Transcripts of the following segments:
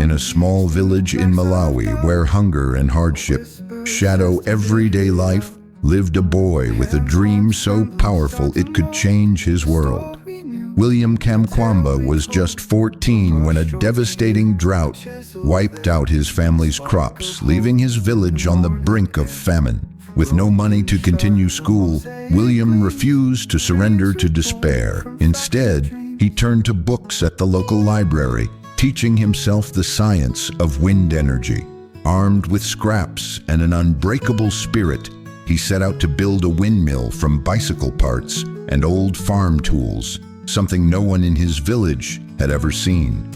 In a small village in Malawi where hunger and hardship shadow everyday life, lived a boy with a dream so powerful it could change his world. William Kamkwamba was just 14 when a devastating drought wiped out his family's crops, leaving his village on the brink of famine. With no money to continue school, William refused to surrender to despair. Instead, he turned to books at the local library, teaching himself the science of wind energy. Armed with scraps and an unbreakable spirit, he set out to build a windmill from bicycle parts and old farm tools, something no one in his village had ever seen.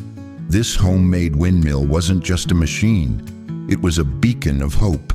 This homemade windmill wasn't just a machine, it was a beacon of hope,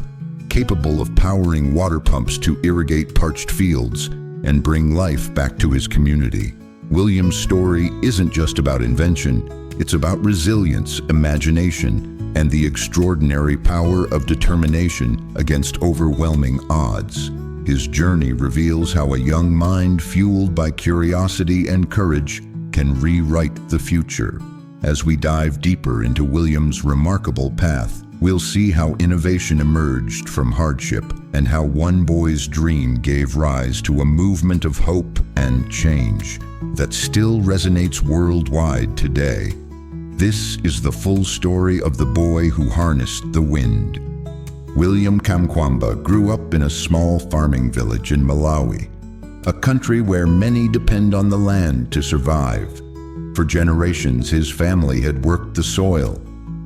capable of powering water pumps to irrigate parched fields and bring life back to his community. William's story isn't just about invention, it's about resilience, imagination, and the extraordinary power of determination against overwhelming odds. His journey reveals how a young mind fueled by curiosity and courage can rewrite the future. As we dive deeper into William's remarkable path, we'll see how innovation emerged from hardship and how one boy's dream gave rise to a movement of hope and change that still resonates worldwide today. This is the full story of the boy who harnessed the wind. William Kamkwamba grew up in a small farming village in Malawi, a country where many depend on the land to survive. For generations, his family had worked the soil,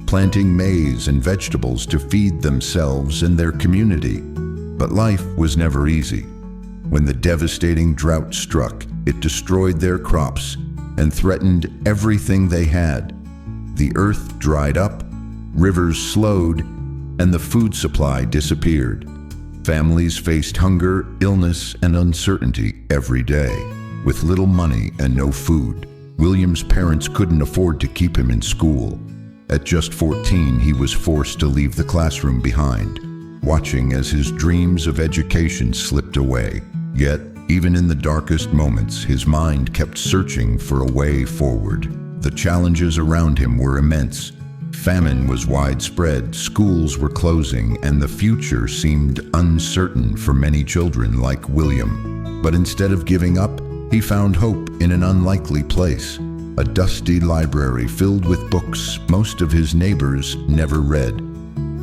planting maize and vegetables to feed themselves and their community. But life was never easy. When the devastating drought struck, it destroyed their crops and threatened everything they had. The earth dried up, rivers slowed, and the food supply disappeared. Families faced hunger, illness, and uncertainty every day. With little money and no food, William's parents couldn't afford to keep him in school. At just 14, he was forced to leave the classroom behind, watching as his dreams of education slipped away. Yet, even in the darkest moments, his mind kept searching for a way forward. The challenges around him were immense. Famine was widespread, schools were closing, and the future seemed uncertain for many children like William. But instead of giving up, he found hope in an unlikely place, a dusty library filled with books most of his neighbors never read.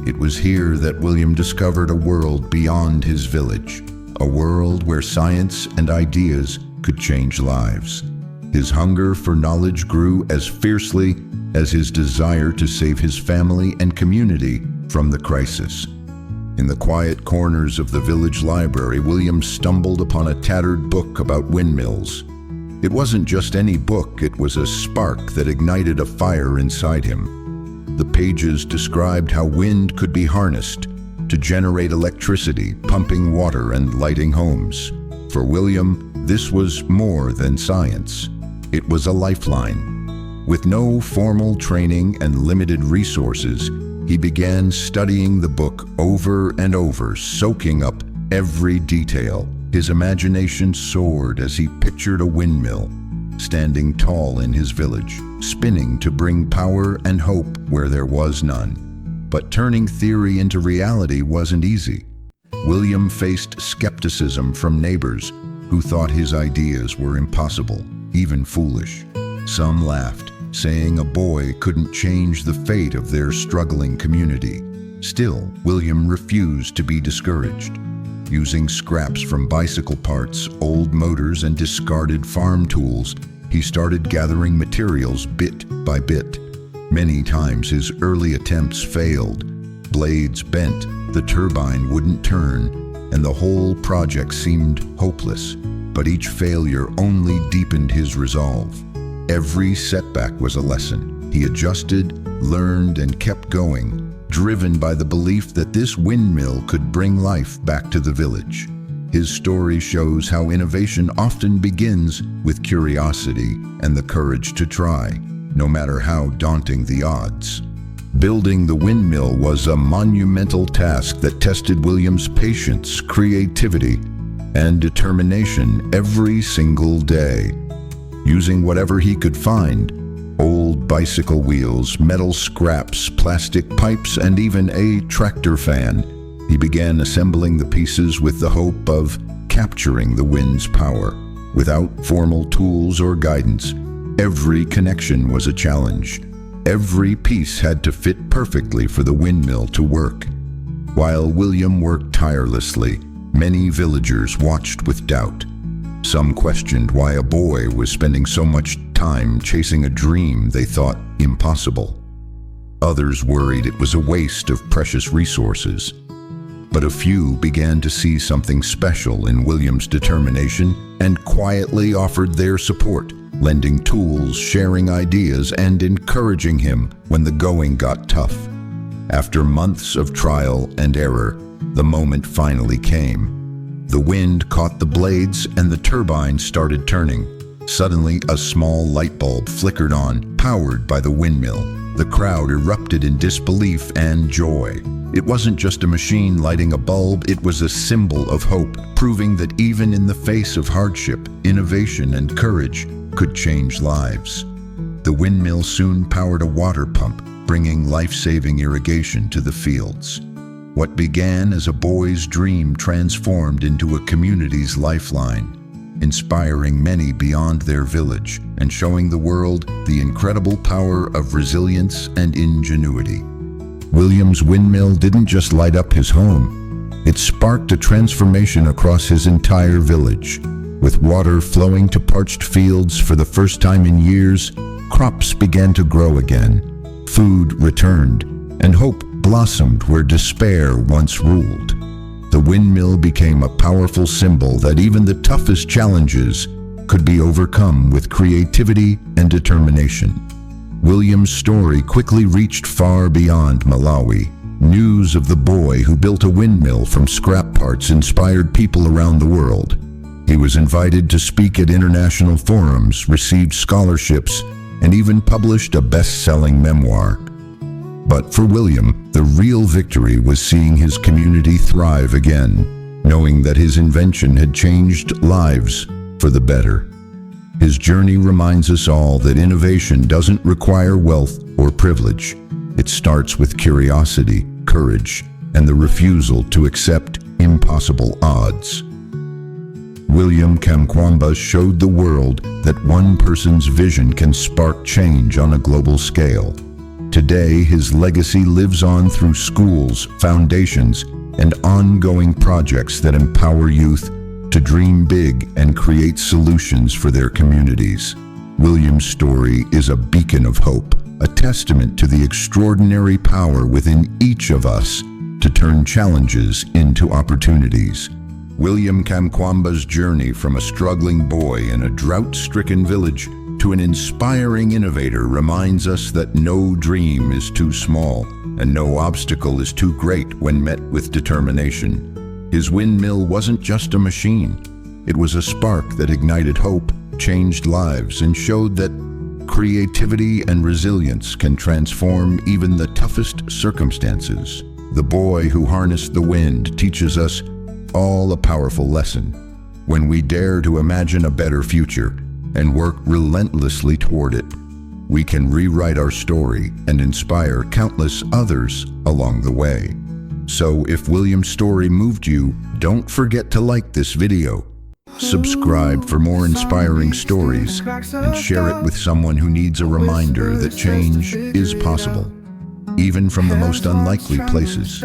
It was here that William discovered a world beyond his village, a world where science and ideas could change lives. His hunger for knowledge grew as fiercely as his desire to save his family and community from the crisis. In the quiet corners of the village library, William stumbled upon a tattered book about windmills. It wasn't just any book, it was a spark that ignited a fire inside him. The pages described how wind could be harnessed to generate electricity, pumping water and lighting homes. For William, this was more than science. It was a lifeline. With no formal training and limited resources, he began studying the book over and over, soaking up every detail. His imagination soared as he pictured a windmill, standing tall in his village, spinning to bring power and hope where there was none. But turning theory into reality wasn't easy. William faced skepticism from neighbors who thought his ideas were impossible, even foolish. Some laughed, saying a boy couldn't change the fate of their struggling community. Still, William refused to be discouraged. Using scraps from bicycle parts, old motors, and discarded farm tools, he started gathering materials bit by bit. Many times his early attempts failed. Blades bent, the turbine wouldn't turn, and the whole project seemed hopeless. But each failure only deepened his resolve. Every setback was a lesson. He adjusted, learned, and kept going, driven by the belief that this windmill could bring life back to the village. His story shows how innovation often begins with curiosity and the courage to try, no matter how daunting the odds. Building the windmill was a monumental task that tested William's patience, creativity, and determination every single day. Using whatever he could find, Old bicycle wheels, metal scraps, plastic pipes, and even a tractor fan. He began assembling the pieces with the hope of capturing the wind's power. Without formal tools or guidance, every connection was a challenge. Every piece had to fit perfectly for the windmill to work. While William worked tirelessly, many villagers watched with doubt. Some questioned why a boy was spending so much time chasing a dream they thought impossible. Others worried it was a waste of precious resources. But a few began to see something special in William's determination and quietly offered their support, lending tools, sharing ideas, and encouraging him when the going got tough. After months of trial and error, the moment finally came. The wind caught the blades and the turbine started turning. Suddenly, a small light bulb flickered on, powered by the windmill. The crowd erupted in disbelief and joy. It wasn't just a machine lighting a bulb, it was a symbol of hope, proving that even in the face of hardship, innovation and courage could change lives. The windmill soon powered a water pump, bringing life-saving irrigation to the fields. What began as a boy's dream transformed into a community's lifeline, inspiring many beyond their village and showing the world the incredible power of resilience and ingenuity. William's windmill didn't just light up his home. It sparked a transformation across his entire village. With water flowing to parched fields for the first time in years, crops began to grow again. Food returned, and hope blossomed where despair once ruled. The windmill became a powerful symbol that even the toughest challenges could be overcome with creativity and determination. William's story quickly reached far beyond Malawi. News of the boy who built a windmill from scrap parts inspired people around the world. He was invited to speak at international forums, received scholarships, and even published a best-selling memoir. But for William, the real victory was seeing his community thrive again, knowing that his invention had changed lives for the better. His journey reminds us all that innovation doesn't require wealth or privilege. It starts with curiosity, courage, and the refusal to accept impossible odds. William Kamkwamba showed the world that one person's vision can spark change on a global scale. Today, his legacy lives on through schools, foundations, and ongoing projects that empower youth to dream big and create solutions for their communities. William's story is a beacon of hope, a testament to the extraordinary power within each of us to turn challenges into opportunities. William Kamkwamba's journey from a struggling boy in a drought-stricken village to an inspiring innovator reminds us that no dream is too small and no obstacle is too great when met with determination. His windmill wasn't just a machine. It was a spark that ignited hope, changed lives, and showed that creativity and resilience can transform even the toughest circumstances. The boy who harnessed the wind teaches us all a powerful lesson. When we dare to imagine a better future and work relentlessly toward it, we can rewrite our story and inspire countless others along the way. So if William's story moved you, don't forget to like this video, subscribe for more inspiring stories, and share it with someone who needs a reminder that change is possible, even from the most unlikely places.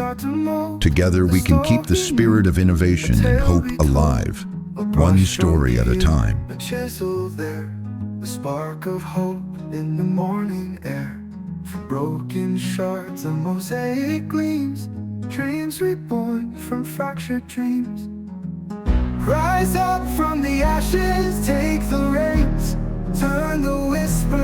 Together we can keep the spirit of innovation and hope alive, one story at a time. A chisel there, a spark of hope in the morning air. From broken shards, a mosaic gleams, dreams reborn from fractured dreams. Rise up from the ashes, take the reins, turn the whisper